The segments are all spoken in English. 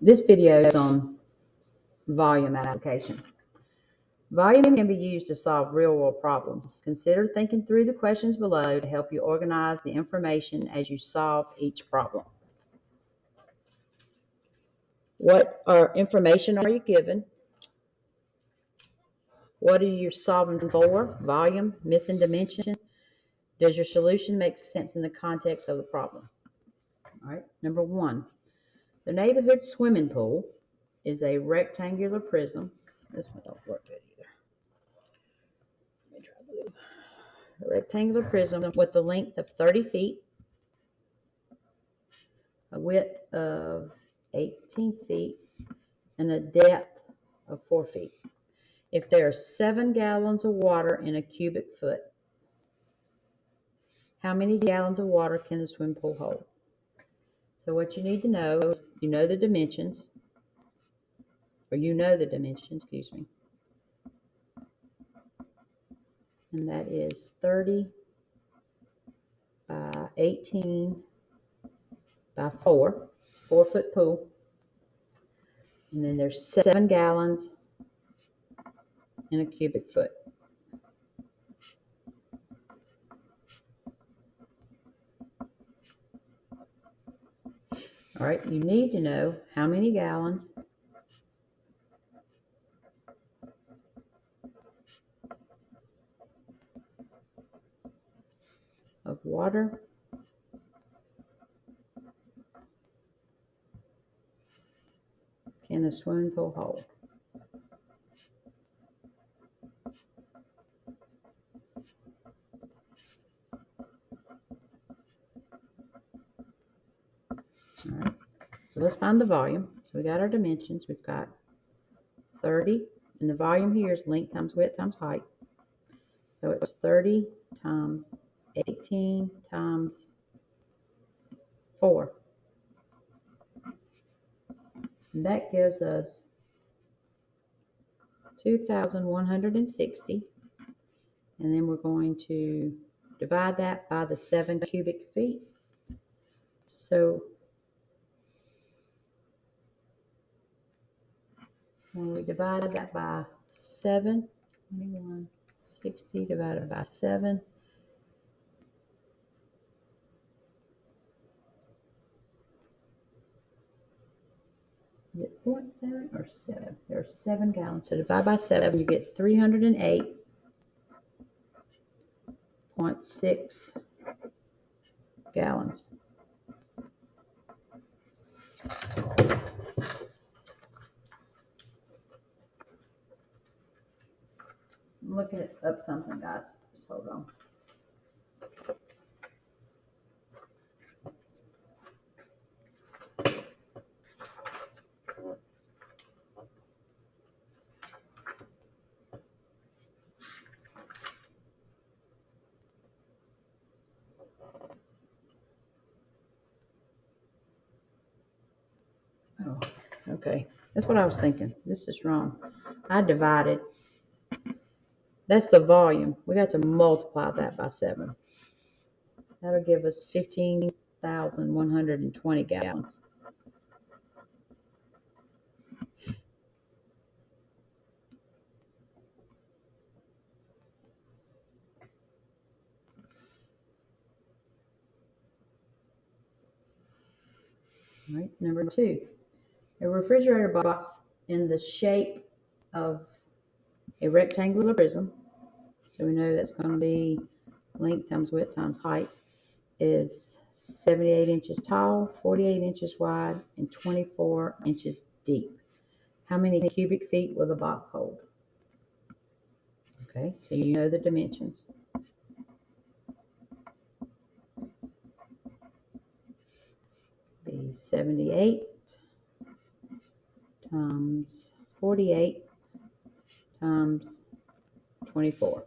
This video is on volume application. Volume can be used to solve real-world problems. Consider thinking through the questions below to help you organize the information as you solve each problem. What information are you given? What are you solving for? Volume, missing dimension. Does your solution make sense in the context of the problem? All right. Number one, the neighborhood swimming pool is a rectangular prism. This one don't work good either. Let me try blue. A rectangular prism with a length of 30 feet, a width of 18 feet, and a depth of 4 feet. If there are 7 gallons of water in a cubic foot, how many gallons of water can the swimming pool hold? So what you need to know is you know the dimensions, excuse me. And that is 30 by 18 by 4. It's a 4-foot pool. And then there's 7 gallons in a cubic foot. All right, you need to know how many gallons of water can the swimming pool hold? All right, so let's find the volume. So we got our dimensions. We've got 30, and the volume here is length times width times height. So it's 30 times 18 times 4. And that gives us 2,160. And then we're going to divide that by the 7 cubic feet. So when we divide that by 7, 2160 divided by 7, is it 0.7 or 7? There are 7 gallons. So divide by 7, you get 308.6 gallons. I'm looking up something, guys. Just hold on. Oh, okay. That's what I was thinking. This is wrong. I divided. That's the volume. We got to multiply that by 7. That'll give us 15,120 gallons. All right, number 2. A refrigerator box in the shape of a rectangular prism, so we know that's going to be length times width times height, is 78 inches tall, 48 inches wide, and 24 inches deep. How many cubic feet will the box hold? Okay, so you know the dimensions. Be 78 times 48 times 24.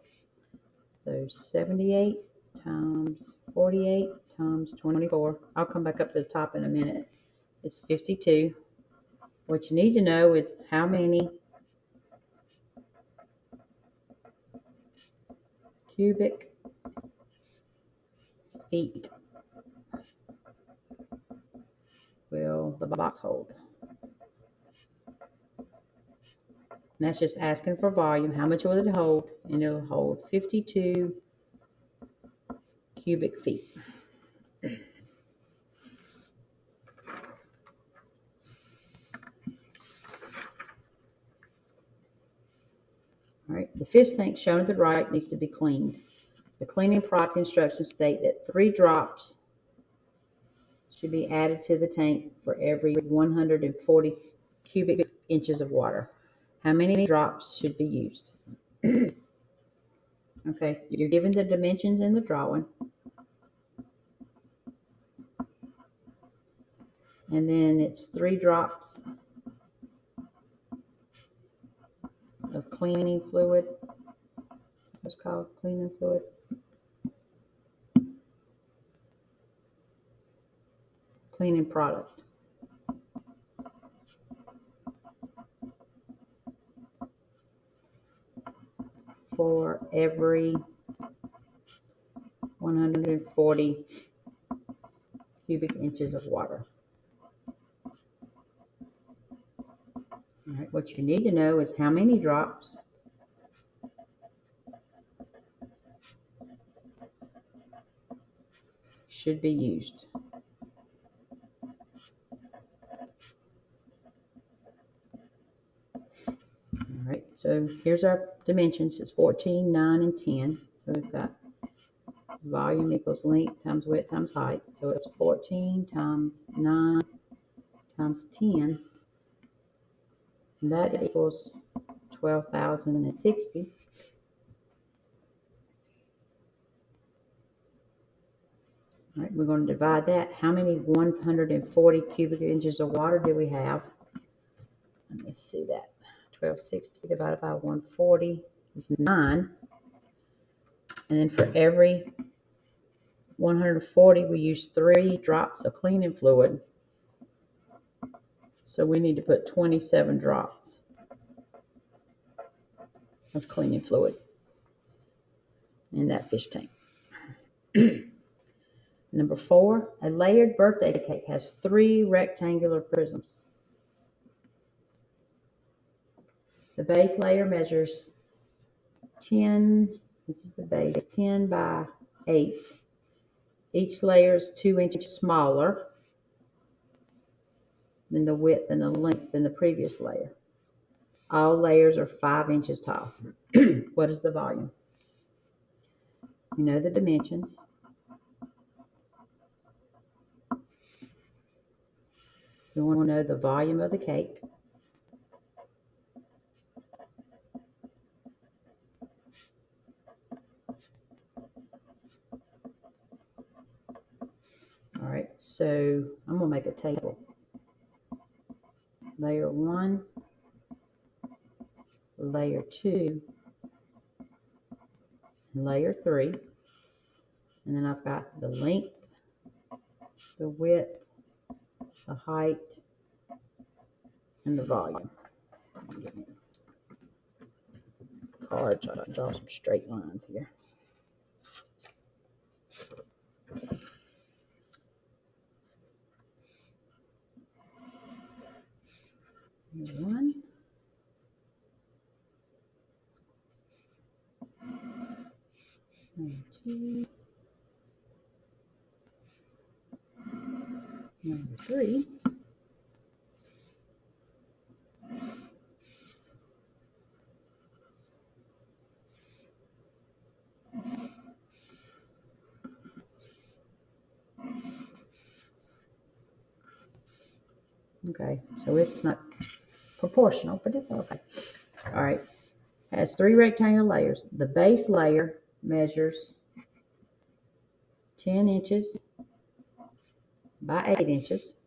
So 78 times 48 times 24. I'll come back up to the top in a minute. It's 52. What you need to know is how many cubic feet will the box hold? And that's just asking for volume. How much will it hold? And it'll hold 52 cubic feet. All right, the fish tank shown at the right needs to be cleaned. The cleaning product instructions state that 3 drops should be added to the tank for every 140 cubic inches of water. How many drops should be used? Okay, you're given the dimensions in the drawing. And then it's 3 drops of cleaning fluid. What's called cleaning fluid. Cleaning product. For every 140 cubic inches of water. All right, what you need to know is how many drops should be used. All right, so here's our dimensions. It's 14, 9, and 10. So we've got volume equals length times width times height. So it's 14 times 9 times 10. And that equals 12,060. All right, we're going to divide that. How many 140 cubic inches of water do we have? Let me see that. 1260 divided by 140 is 9. And then for every 140, we use 3 drops of cleaning fluid. So we need to put 27 drops of cleaning fluid in that fish tank. Number 4, a layered birthday cake has 3 rectangular prisms. The base layer measures 10, this is the base, 10 by 8. Each layer is 2 inches smaller than the width and the length than the previous layer. All layers are 5 inches tall. What is the volume? You know the dimensions. You want to know the volume of the cake. All right, so I'm going to make a table. Layer 1, layer 2, layer 3. And then I've got the length, the width, the height, and the volume. Hard, so I can draw some straight lines here. Layer 1. Layer 2. Layer 3. Okay, so it's not proportional, but it's okay. All right, it has 3 rectangular layers. The base layer measures 10 inches by 8 inches.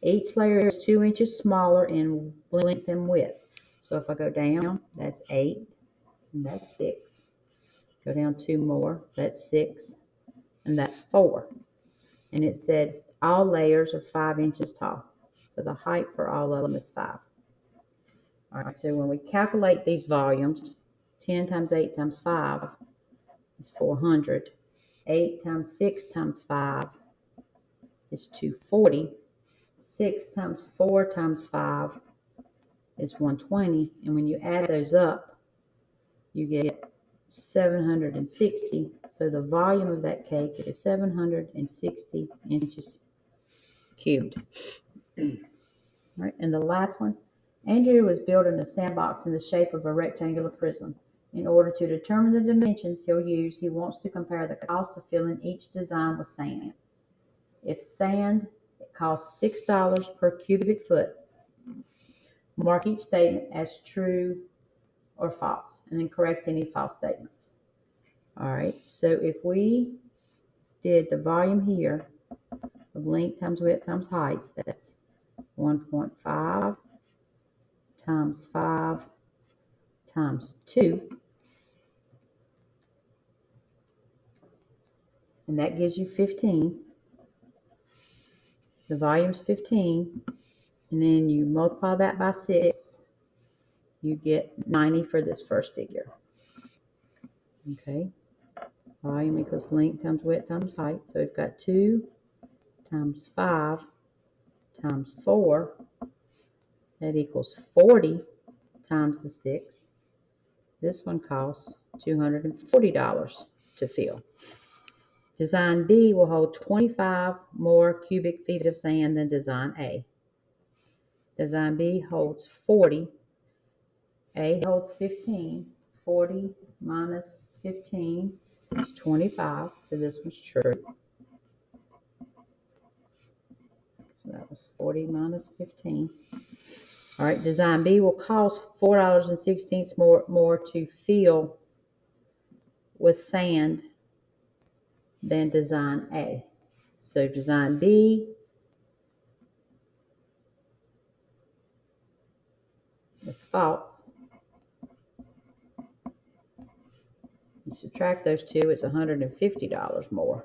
Each layer is 2 inches smaller in length and width. So if I go down, that's 8, and that's 6. Go down 2 more, that's 6, and that's 4. And it said all layers are 5 inches tall. So the height for all of them is 5. All right, so when we calculate these volumes, 10 times 8 times 5 is 400. 8 times 6 times 5 is 240. 6 times 4 times 5 is 120. And when you add those up, you get 760. So the volume of that cake is 760 inches cubed. Right, and the last one, Andrew was building a sandbox in the shape of a rectangular prism. In order to determine the dimensions he'll use, he wants to compare the cost of filling each design with sand. If sand, it costs $6 per cubic foot. Mark each statement as true or false, and then correct any false statements. All right, so if we did the volume here of length times width times height, that's 1.5 times 5 times 2, and that gives you 15. The volume's 15, and then you multiply that by 6, you get 90 for this first figure. Okay, volume equals length times width times height, so we've got 2 times 5 times 4, that equals 40 times the 6. This one costs $240 to fill. Design B will hold 25 more cubic feet of sand than Design A. Design B holds 40. A holds 15. 40 minus 15 is 25, so this one's true. So that was 40 minus 15. All right, Design B will cost $4.16 more to fill with sand than Design A. So Design B is false. You subtract those two, it's $150 more.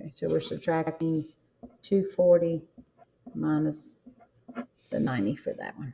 Okay, so we're subtracting 240 minus the 90 for that one.